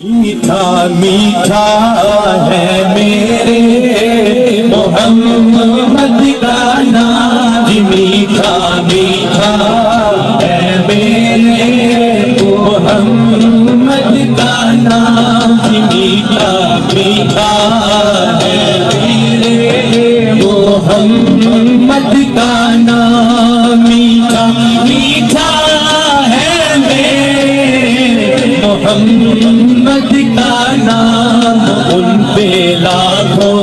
میٹھا میٹھا ہے میرے محمد کا نام، میٹھا میٹھا ہے میرے محمد کا نام، میٹھا میٹھا ہے میرے محمد کا نام، میٹھا میٹھا ہے میرے محمد کا نام، ان پہ لاکھوں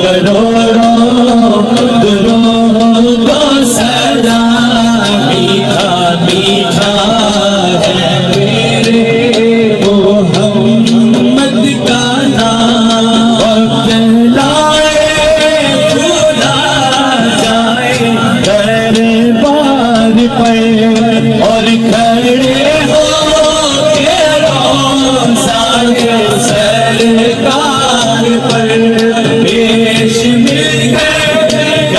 کروڑوں درود و سلام، میٹھا میٹھا ہے میرے محمد کا نام، وقت لائے بھولا جائے دربار پہ اور کھڑے ہو سرکار پر پیش مل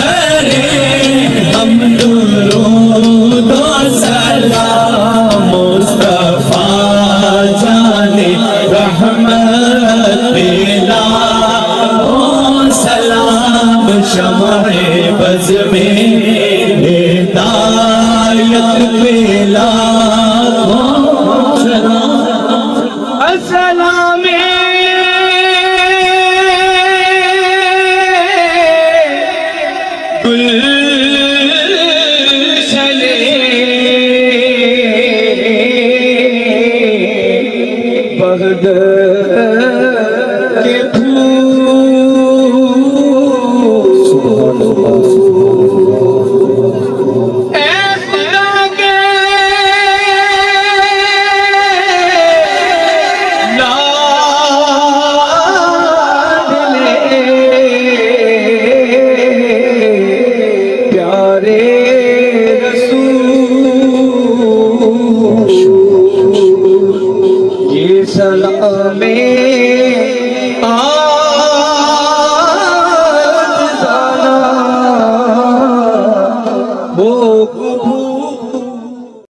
کرے ہم درود و سلام، مصطفیٰ جانے رحمت پلا او سلام، شمع بز میں ہدایت پلا او سلام، السلام گلشن بغداد کے پھول، سبحان اللہ سلام